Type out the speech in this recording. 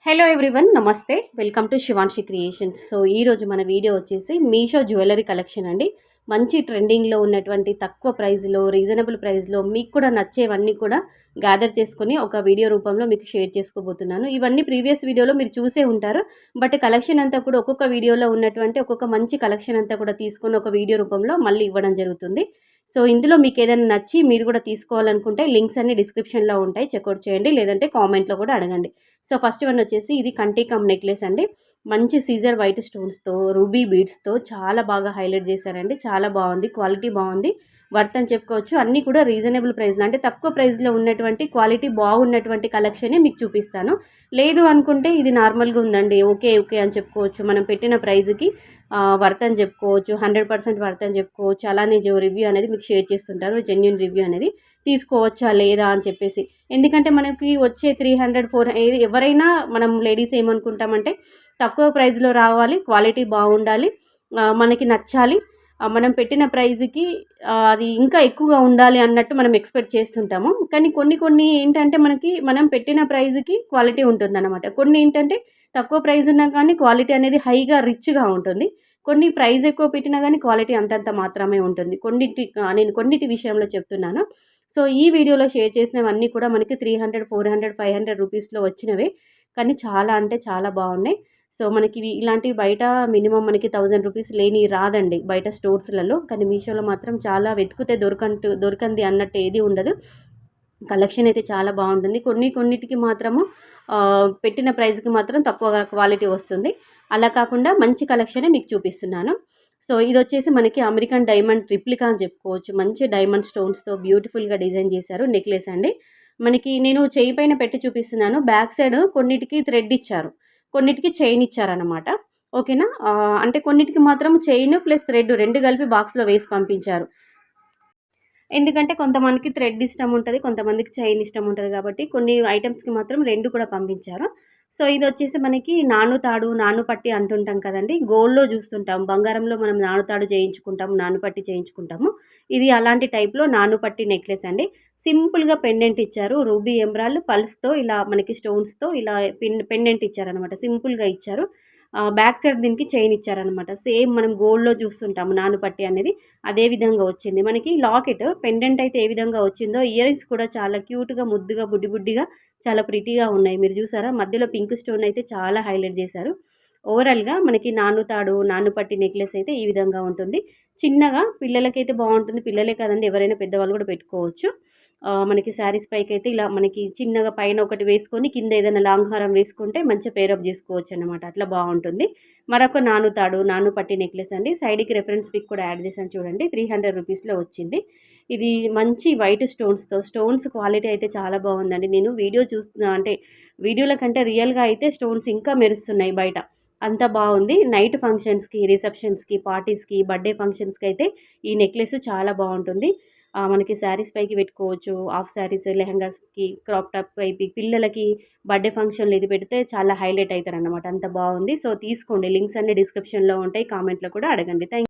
Hello everyone, నమస్తే. Welcome to Shivanshi creations. So ఈరోజు మన వీడియో వచ్చేసి మీషో జ్యువెలరీ కలెక్షన్ అండి. మంచి ట్రెండింగ్లో ఉన్నటువంటి తక్కువ ప్రైస్లో, రీజనబుల్ ప్రైస్లో మీకు కూడా నచ్చేవన్నీ కూడా గ్యాదర్ చేసుకొని ఒక వీడియో రూపంలో మీకు షేర్ చేసుకోబోతున్నాను. ఇవన్నీ ప్రీవియస్ వీడియోలో మీరు చూసే ఉంటారు. బట్ కలెక్షన్ అంతా కూడా ఒక్కొక్క వీడియోలో ఉన్నటువంటి ఒక్కొక్క మంచి కలెక్షన్ అంతా కూడా తీసుకొని ఒక వీడియో రూపంలో మళ్ళీ ఇవ్వడం జరుగుతుంది. సో ఇందులో మీకు ఏదైనా నచ్చి మీరు కూడా తీసుకోవాలనుకుంటే లింక్స్ అన్ని డిస్క్రిప్షన్లో ఉంటాయి, చెక్అవుట్ చేయండి. లేదంటే కామెంట్లో కూడా అడగండి. సో ఫస్ట్ వన్ వచ్చేసి ఇది కంటి కమ్ నెక్లెస్ అండి. మంచి సీజర్ వైట్ స్టోన్స్తో, రూబీ బీడ్స్తో చాలా బాగా హైలైట్ చేశారండి. చాలా బాగుంది, క్వాలిటీ బాగుంది, వర్త్ అని చెప్పుకోవచ్చు. అన్నీ కూడా రీజనబుల్ ప్రైస్లో, అంటే తక్కువ ప్రైస్లో ఉన్నటువంటి క్వాలిటీ బాగున్నటువంటి కలెక్షనే మీకు చూపిస్తాను. లేదు అనుకుంటే ఇది నార్మల్గా ఉందండి, ఓకే ఓకే అని చెప్పుకోవచ్చు. మనం పెట్టిన ప్రైజ్కి వర్త్ అని చెప్పుకోవచ్చు, 100% వర్త్ అని చెప్పుకోవచ్చు. అలానే రివ్యూ అనేది మీకు షేర్ చేస్తుంటారు, జెన్యూన్ రివ్యూ అనేది తీసుకోవచ్చా లేదా అని చెప్పేసి. ఎందుకంటే మనకి వచ్చే 300, 400 ఎవరైనా మనం లేడీస్ ఏమనుకుంటామంటే తక్కువ ప్రైస్లో రావాలి, క్వాలిటీ బాగుండాలి, మనకి నచ్చాలి, మనం పెట్టిన ప్రైజ్కి అది ఇంకా ఎక్కువగా ఉండాలి అన్నట్టు మనం ఎక్స్పెక్ట్ చేస్తుంటాము. కానీ కొన్ని ఏంటంటే మనం పెట్టిన ప్రైజ్కి క్వాలిటీ ఉంటుందన్నమాట. కొన్ని ఏంటంటే తక్కువ ప్రైజ్ ఉన్నా కానీ క్వాలిటీ అనేది హైగా రిచ్గా ఉంటుంది. కొన్ని ప్రైజ్ ఎక్కువ పెట్టినా కానీ క్వాలిటీ అంతంత మాత్రమే ఉంటుంది. నేను కొన్నిటి విషయంలో చెప్తున్నాను. సో ఈ వీడియోలో షేర్ చేసినవన్నీ కూడా మనకి 300, 400, 500 రూపీస్లో వచ్చినవే. కానీ చాలా అంటే చాలా బాగున్నాయి. సో మనకి ఇలాంటివి బయట మినిమం మనకి 1000 రూపీస్ లేని రాదండి బయట స్టోర్స్లలో. కానీ మీషోలో మాత్రం చాలా వెతికితే దొరకంది అన్నట్టు ఏది ఉండదు. కలెక్షన్ అయితే చాలా బాగుంటుంది. కొన్నిటికి మాత్రము పెట్టిన ప్రైస్కి మాత్రం తక్కువ క్వాలిటీ వస్తుంది. అలా కాకుండా మంచి కలెక్షనే మీకు చూపిస్తున్నాను. సో ఇది వచ్చేసి మనకి అమెరికన్ డైమండ్ రిప్లికా అని చెప్పుకోవచ్చు. మంచి డైమండ్ స్టోన్స్తో బ్యూటిఫుల్గా డిజైన్ చేశారు నెక్లెస్ అండి. నేను చేయి పైన పెట్టి చూపిస్తున్నాను. బ్యాక్ సైడ్ కొన్నిటికి థ్రెడ్ ఇచ్చారు, కొన్నిటికి చైన్ ఇచ్చారనమాట. ఓకేనా. అంటే కొన్నిటికి మాత్రం చైన్ ప్లస్ థ్రెడ్ రెండు కలిపి బాక్స్లో వేసి పంపించారు. ఎందుకంటే కొంతమందికి థ్రెడ్ ఇష్టం ఉంటుంది, కొంతమందికి చైన్ ఇష్టం ఉంటుంది. కాబట్టి కొన్ని ఐటమ్స్కి మాత్రం రెండు కూడా పంపించారు. సో ఇది వచ్చేసి మనకి నానుతాడు, నానుపట్టి అంటుంటాం కదండి. గోల్డ్లో చూస్తుంటాం, బంగారంలో మనం నానుతాడు చేయించుకుంటాము, నానుపట్టి చేయించుకుంటాము. ఇది అలాంటి టైప్లో నానుపట్టి నెక్లెస్ అండి. సింపుల్గా పెండెంట్ ఇచ్చారు, రూబీ ఎమరాల్డ్ పల్స్తో ఇలా మనకి స్టోన్స్తో ఇలా పెండెంట్ ఇచ్చారనమాట. సింపుల్గా ఇచ్చారు. బ్యాక్ సైడ్ దీనికి చైన్ ఇచ్చారనమాట. సేమ్ మనం గోల్డ్లో చూస్తుంటాము నానుపట్టి అనేది, అదే విధంగా వచ్చింది. మనకి లాకెట్ పెండెంట్ అయితే ఏ విధంగా వచ్చిందో, ఇయర్ రింగ్స్ కూడా చాలా క్యూట్గా, ముద్దుగా, బుడ్డిగా చాలా ప్రిటీగా ఉన్నాయి. మీరు చూసారా, మధ్యలో పింక్ స్టోన్ అయితే చాలా హైలైట్ చేశారు. ఓవరాల్గా మనకి నానుపట్టి నెక్లెస్ అయితే ఈ విధంగా ఉంటుంది. చిన్నగా పిల్లలకైతే బాగుంటుంది. పిల్లలే కాదండి, ఎవరైనా పెద్దవాళ్ళు కూడా పెట్టుకోవచ్చు. మనకి శారీస్ పైకి అయితే ఇలా మనకి చిన్నగా పైన ఒకటి వేసుకొని కింద ఏదైనా లాంగ్ హారం వేసుకుంటే మంచిగా పేరప్ చేసుకోవచ్చు అన్నమాట. అట్లా బాగుంటుంది. మరొక నానుపట్టి నెక్లెస్ అండి. సైడ్కి రెఫరెన్స్ పిక్ కూడా యాడ్ చేశాను చూడండి. 300 రూపీస్లో వచ్చింది. ఇది మంచి వైట్ స్టోన్స్ క్వాలిటీ అయితే చాలా బాగుందండి. నేను వీడియోల కంటే రియల్గా అయితే స్టోన్స్ ఇంకా మెరుస్తున్నాయి బయట, అంత బాగుంది. నైట్ ఫంక్షన్స్కి, రిసెప్షన్స్కి, పార్టీస్కి, బర్త్డే ఫంక్షన్స్కి అయితే ఈ నెక్లెస్ చాలా బాగుంటుంది. మనకి శారీస్ పైకి పెట్టుకోవచ్చు, హాఫ్ శారీస్, లెహంగాస్కి, క్రాప్ టాప్ పైకి, పిల్లలకి బర్త్డే ఫంక్షన్లు ఇది పెడితే చాలా హైలైట్ అవుతారన్నమాట. అంత బాగుంది. సో తీసుకోండి, లింక్స్ అన్ని డిస్క్రిప్షన్లో ఉంటాయి, కామెంట్లో కూడా అడగండి. థ్యాంక్